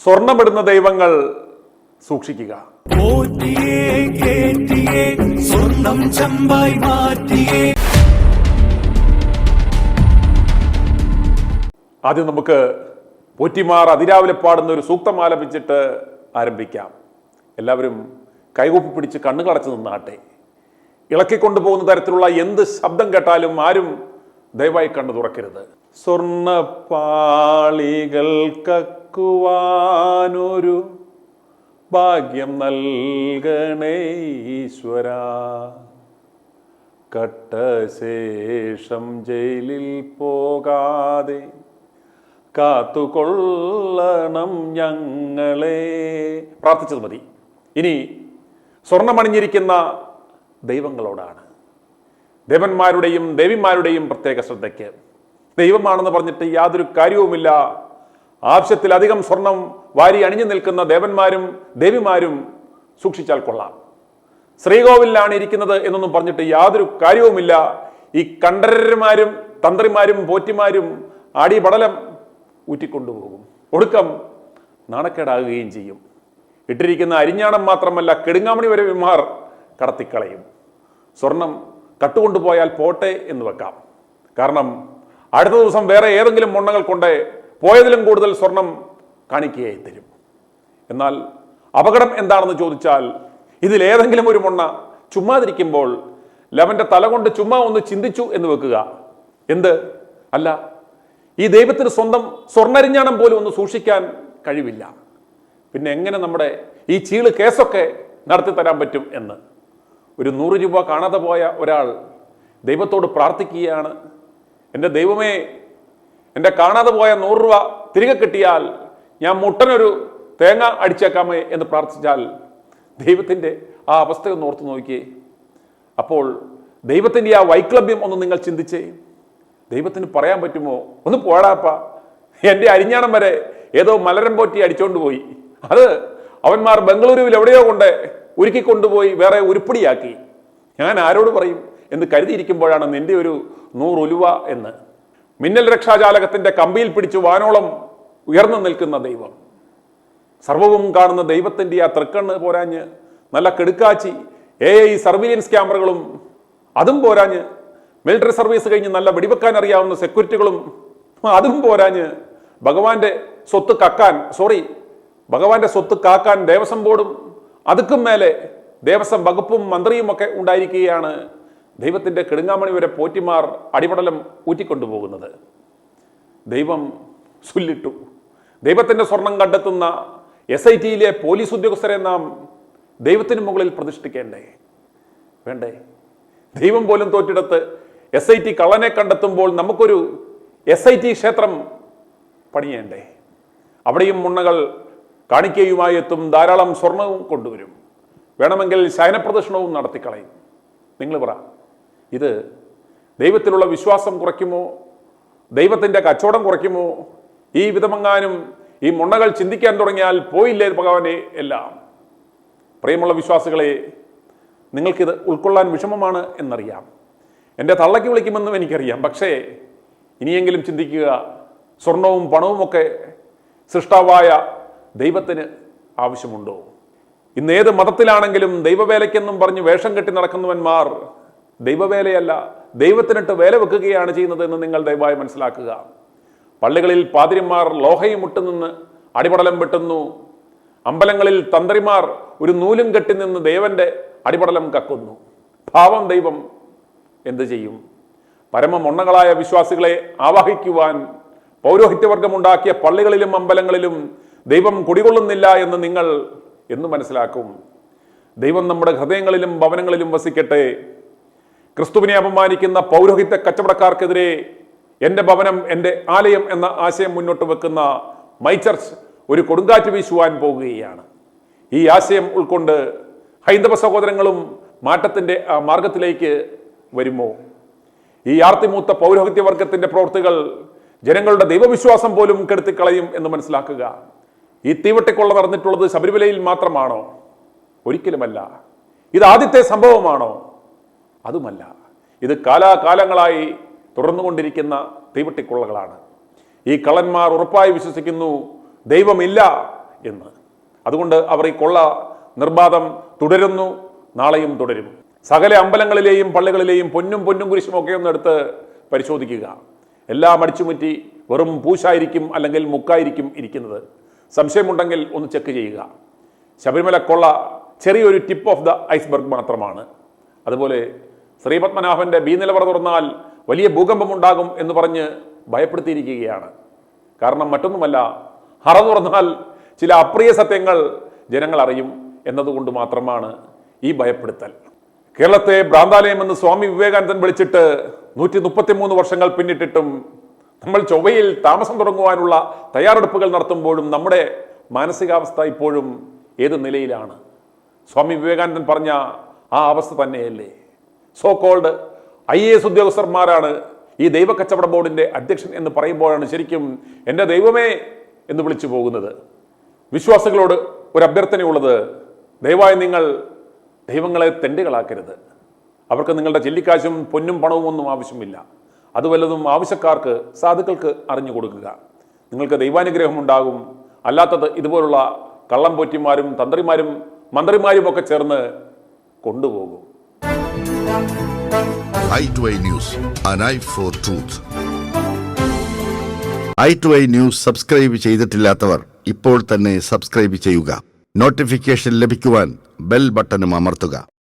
സ്വർണമിടുന്ന ദൈവങ്ങൾ സൂക്ഷിക്കുക. ആദ്യം നമുക്ക് പോറ്റിമാർ അതിരാവിലെ പാടുന്ന ഒരു സൂക്തം ആലപിച്ചിട്ട് ആരംഭിക്കാം. എല്ലാവരും കൈകൂപ്പി പിടിച്ച് കണ്ണുകളടച്ച് നിന്നാട്ടെ. ഇളക്കിക്കൊണ്ടുപോകുന്ന തരത്തിലുള്ള എന്ത് ശബ്ദം കേട്ടാലും ആരും ദയവായി കണ്ണു തുറക്കരുത്. സ്വർണപ്പാളികൾ കക്കുവാനൊരു ഭാഗ്യം നൽകണേ ഈശ്വര, കട്ടശേഷം ജയിലിൽ പോകാതെ കാത്തുകൊള്ളണം ഞങ്ങളെ. പ്രാർത്ഥിച്ചത് മതി. ഇനി സ്വർണമണിഞ്ഞിരിക്കുന്ന ദൈവങ്ങളോടാണ്, ദേവന്മാരുടെയും ദേവിമാരുടെയും പ്രത്യേക ശ്രദ്ധയ്ക്ക്. ദൈവമാണെന്ന് പറഞ്ഞിട്ട് യാതൊരു കാര്യവുമില്ല. ആവശ്യത്തിലധികം സ്വർണം വാരി അണിഞ്ഞു നിൽക്കുന്ന ദേവന്മാരും ദേവിമാരും സൂക്ഷിച്ചാൽ കൊള്ളാം. ശ്രീകോവിലാണ് ഇരിക്കുന്നത് എന്നൊന്നും പറഞ്ഞിട്ട് യാതൊരു കാര്യവുമില്ല. ഈ കണ്ഠരന്മാരും തന്ത്രിമാരും പോറ്റിമാരും ആടിപടലം ഊറ്റിക്കൊണ്ടുപോകും. ഒടുക്കം നാണക്കേടാകുകയും ചെയ്യും. ഇട്ടിരിക്കുന്ന അരിഞ്ഞാണം മാത്രമല്ല, കെടുങ്ങാമണി വരെ വിമാർ കടത്തിക്കളയും. സ്വർണം കട്ടുകൊണ്ടുപോയാൽ പോട്ടെ എന്ന് വെക്കാം. കാരണം അടുത്ത ദിവസം വേറെ ഏതെങ്കിലും മൊണ്ണകൾ കൊണ്ട് പോയതിലും കൂടുതൽ സ്വർണം കാണിക്കുകയായി തരും. എന്നാൽ അപകടം എന്താണെന്ന് ചോദിച്ചാൽ, ഇതിലേതെങ്കിലും ഒരു മൊണ്ണ ചുമ്മാതിരിക്കുമ്പോൾ ലവന്റെ തല കൊണ്ട് ചുമ്മാ ഒന്ന് ചിന്തിച്ചു എന്ന് വെക്കുക. എന്ത് അല്ല, ഈ ദൈവത്തിന് സ്വന്തം സ്വർണ്ണരിഞ്ഞാണം പോലും ഒന്ന് സൂക്ഷിക്കാൻ കഴിവില്ല. പിന്നെ എങ്ങനെ നമ്മുടെ ഈ ചീള് കേസൊക്കെ നടത്തി തരാൻ പറ്റും എന്ന്. ഒരു 100 രൂപ കാണാതെ പോയ ഒരാൾ ദൈവത്തോട് പ്രാർത്ഥിക്കുകയാണ്, എൻ്റെ ദൈവമേ, എൻ്റെ കാണാതെ പോയ 100 രൂപ തിരികെ കിട്ടിയാൽ ഞാൻ മുട്ടനൊരു തേങ്ങ അടിച്ചേക്കാമേ എന്ന് പ്രാർത്ഥിച്ചാൽ ദൈവത്തിൻ്റെ ആ അവസ്ഥയൊന്ന് ഓർത്ത് നോക്കിയേ. അപ്പോൾ ദൈവത്തിൻ്റെ ആ വൈക്ലഭ്യം ഒന്ന് നിങ്ങൾ ചിന്തിച്ചേ. ദൈവത്തിന് പറയാൻ പറ്റുമോ, ഒന്ന് പോടാപ്പ, എൻ്റെ അരിഞ്ഞാണം വരെ ഏതോ മലരം പോറ്റി അടിച്ചോണ്ട് പോയി, അത് അവന്മാർ ബംഗളൂരുവിൽ എവിടെയോ കൊണ്ട് ഉരുക്കി കൊണ്ടുപോയി വേറെ ഉരുപ്പിടിയാക്കി, ഞാൻ ആരോട് പറയും എന്ന് കരുതിയിരിക്കുമ്പോഴാണ് നിന്റെ ഒരു 100 ഉലുവ എന്ന്. മിന്നൽ രക്ഷാജാലകത്തിന്റെ കമ്പിയിൽ പിടിച്ച് വാനോളം ഉയർന്നു നിൽക്കുന്ന ദൈവം, സർവവും കാണുന്ന ദൈവത്തിന്റെ ആ തൃക്കണ്ണ് പോരാഞ്ഞ് നല്ല കെടുക്കാച്ചി AI സർവീലൻസ് ക്യാമറകളും, അതും പോരാഞ്ഞ് മിലിറ്ററി സർവീസ് കഴിഞ്ഞ് നല്ല വെടിവെക്കാൻ അറിയാവുന്ന സെക്യൂരിറ്റികളും, അതും പോരാഞ്ഞ് ഭഗവാന്റെ സ്വത്ത് കാക്കാൻ ദേവസ്വം ബോർഡും, അതുക്കും മേലെ ദേവസ്വം വകുപ്പും മന്ത്രിയും ഒക്കെ ഉണ്ടായിരിക്കുകയാണ് ദൈവത്തിന്റെ കെടുങ്ങാമണി വരെ പോറ്റിമാർ അടിപടലം ഊറ്റിക്കൊണ്ടുപോകുന്നത്. ദൈവം ചൊല്ലിട്ടു. ദൈവത്തിന്റെ സ്വർണം കണ്ടെത്തുന്ന SITയിലെ പോലീസ് ഉദ്യോഗസ്ഥരെ നാം ദൈവത്തിന് മുകളിൽ പ്രതിഷ്ഠിക്കേണ്ടേ? വേണ്ടേ? ദൈവം പോലും തോറ്റിടത്ത് SIT കള്ളനെ കണ്ടെത്തുമ്പോൾ നമുക്കൊരു SIT ക്ഷേത്രം പണിയേണ്ടേ? അവിടെയും മുണ്ണകൾ കാണിക്കയുമായി എത്തും, ധാരാളം സ്വർണവും കൊണ്ടുവരും, വേണമെങ്കിൽ ശയനപ്രദക്ഷിണവും നടത്തിക്കളയും. നിങ്ങൾ പറ, ഇത് ദൈവത്തിലുള്ള വിശ്വാസം കുറയ്ക്കുമോ? ദൈവത്തിൻ്റെ കച്ചവടം കുറയ്ക്കുമോ? ഈ വിധമെങ്ങാനും ഈ മുണ്ണകൾ ചിന്തിക്കാൻ തുടങ്ങിയാൽ പോയില്ലേ ഭഗവാനെ എല്ലാം. പ്രിയമുള്ള വിശ്വാസികളെ, നിങ്ങൾക്കിത് ഉൾക്കൊള്ളാൻ വിഷമമാണ് എന്നറിയാം, എൻ്റെ തള്ളയ്ക്ക് വിളിക്കുമെന്നും എനിക്കറിയാം. പക്ഷേ ഇനിയെങ്കിലും ചിന്തിക്കുക, സ്വർണവും പണവുമൊക്കെ സൃഷ്ടാവായ ദൈവത്തിന് ആവശ്യമുണ്ടോ? ഇന്ന് ഏത് മതത്തിലാണെങ്കിലും ദൈവവേലയ്ക്കെന്നും പറഞ്ഞ് വേഷം കെട്ടി നടക്കുന്നവന്മാർ ദൈവവേലയല്ല, ദൈവത്തിനിട്ട് വേല വെക്കുകയാണ് ചെയ്യുന്നത് എന്ന് നിങ്ങൾ ദയവായി മനസ്സിലാക്കുക. പള്ളികളിൽ പാതിരിമാർ ലോഹയും മുട്ടുനിന്ന് അടിപടലം വെട്ടുന്നു. അമ്പലങ്ങളിൽ തന്ത്രിമാർ ഒരു നൂലും കെട്ടി നിന്ന് ദേവന്റെ അടിപടലം കക്കുന്നു. പാവം ദൈവം എന്തു ചെയ്യും? പരമമൊണ്ണകളായ വിശ്വാസികളെ ആവാഹിക്കുവാൻ പൗരോഹിത്യവർഗമുണ്ടാക്കിയ പള്ളികളിലും അമ്പലങ്ങളിലും ദൈവം കുടികൊള്ളുന്നില്ല എന്ന് നിങ്ങൾ എന്ന് മനസ്സിലാക്കും. ദൈവം നമ്മുടെ ഹൃദയങ്ങളിലും ഭവനങ്ങളിലും വസിക്കട്ടെ. ക്രിസ്തുവിനെ അപമാനിക്കുന്ന പൗരോഹിത്യ കച്ചവടക്കാർക്കെതിരെ എൻ്റെ ഭവനം എൻ്റെ ആലയം എന്ന ആശയം മുന്നോട്ട് വെക്കുന്ന മൈ ചർച്ച് ഒരു കൊടുങ്കാറ്റ് വീശുവാൻ പോകുകയാണ്. ഈ ആശയം ഉൾക്കൊണ്ട് ഹൈന്ദവ സഹോദരങ്ങളും മാറ്റത്തിൻ്റെ ആ മാർഗത്തിലേക്ക് വരുമോ? ഈ ആർത്തിമൂത്ത പൗരോഹിത്യവർഗത്തിൻ്റെ പ്രവൃത്തികൾ ജനങ്ങളുടെ ദൈവവിശ്വാസം പോലും കെടുത്തിക്കളയും എന്ന് മനസ്സിലാക്കുക. ഈ തീവട്ടിക്കൊള്ള നടന്നിട്ടുള്ളത് ശബരിമലയിൽ മാത്രമാണോ? ഒരിക്കലുമല്ല. ഇത് ആദ്യത്തെ സംഭവമാണോ? അതുമല്ല. ഇത് കാലാകാലങ്ങളായി തുടർന്നുകൊണ്ടിരിക്കുന്ന തീവട്ടിക്കൊള്ളകളാണ്. ഈ കള്ളന്മാർ ഉറപ്പായി വിശ്വസിക്കുന്നു ദൈവമില്ല എന്ന്. അതുകൊണ്ട് അവർ ഈ കൊള്ള നിർബാധം തുടരുന്നു, നാളെയും തുടരും. സകല അമ്പലങ്ങളിലെയും പള്ളികളിലെയും പൊന്നും കുരിശും ഒക്കെ ഒന്ന് എടുത്ത് പരിശോധിക്കുക. എല്ലാം അടിച്ചുമുറ്റി വെറും പൂശായിരിക്കും അല്ലെങ്കിൽ മുക്കായിരിക്കും ഇരിക്കുന്നത്. സംശയമുണ്ടെങ്കിൽ ഒന്ന് ചെക്ക് ചെയ്യുക. ശബരിമല കൊള്ള ചെറിയൊരു ടിപ്പ് ഓഫ് ദ ഐസ്ബർഗ് മാത്രമാണ്. അതുപോലെ ശ്രീപത്മനാഭന്റെ ബി നിലവറ തുറന്നാൽ വലിയ ഭൂകമ്പമുണ്ടാകും എന്ന് പറഞ്ഞ് ഭയപ്പെടുത്തിയിരിക്കുകയാണ്. കാരണം മറ്റൊന്നുമല്ല, ഹറ തുറന്നാൽ ചില അപ്രിയ സത്യങ്ങൾ ജനങ്ങൾ അറിയും എന്നതുകൊണ്ട് മാത്രമാണ് ഈ ഭയപ്പെടുത്തൽ. കേരളത്തെ ഭ്രാന്താലയം എന്ന് സ്വാമി വിവേകാനന്ദൻ വിളിച്ചിട്ട് 133 വർഷങ്ങൾ പിന്നിട്ടിട്ടും നമ്മൾ ചൊവ്വയിൽ താമസം തുടങ്ങുവാനുള്ള തയ്യാറെടുപ്പുകൾ നടത്തുമ്പോഴും നമ്മുടെ മാനസികാവസ്ഥ ഇപ്പോഴും ഏത് നിലയിലാണ്? സ്വാമി വിവേകാനന്ദൻ പറഞ്ഞ ആ അവസ്ഥ തന്നെയല്ലേ? സോ കോൾഡ് IAS ഉദ്യോഗസ്ഥന്മാരാണ് ഈ ദൈവ കച്ചവട ബോർഡിന്റെ അധ്യക്ഷൻ എന്ന് പറയുമ്പോഴാണ് ശരിക്കും എൻ്റെ ദൈവമേ എന്ന് വിളിച്ചു പോകുന്നത്. വിശ്വാസികളോട് ഒരു അഭ്യർത്ഥനയുള്ളത്, ദയവായി നിങ്ങൾ ദൈവങ്ങളെ തെണ്ടുകളാക്കരുത്. അവർക്ക് നിങ്ങളുടെ ചെല്ലിക്കാശും പൊന്നും പണവും ഒന്നും ആവശ്യമില്ല. അത് വല്ലതും ആവശ്യക്കാർക്ക്, സാധുക്കൾക്ക് അറിഞ്ഞു കൊടുക്കുക. നിങ്ങൾക്ക് ദൈവാനുഗ്രഹം ഉണ്ടാകും. അല്ലാത്തത് ഇതുപോലുള്ള കള്ളം പോറ്റിമാരും തന്ത്രിമാരും മന്ത്രിമാരും ഒക്കെ ചേർന്ന് കൊണ്ടുപോകും. i2i News, an eye for truth. i2i News subscribe ചെയ്തിട്ടില്ലാത്തവർ ഇപ്പോൾ തന്നെ സബ്സ്ക്രൈബ് ചെയ്യുക. നോട്ടിഫിക്കേഷൻ ലഭിക്കുവാൻ ബെൽ ബട്ടണും അമർത്തുക.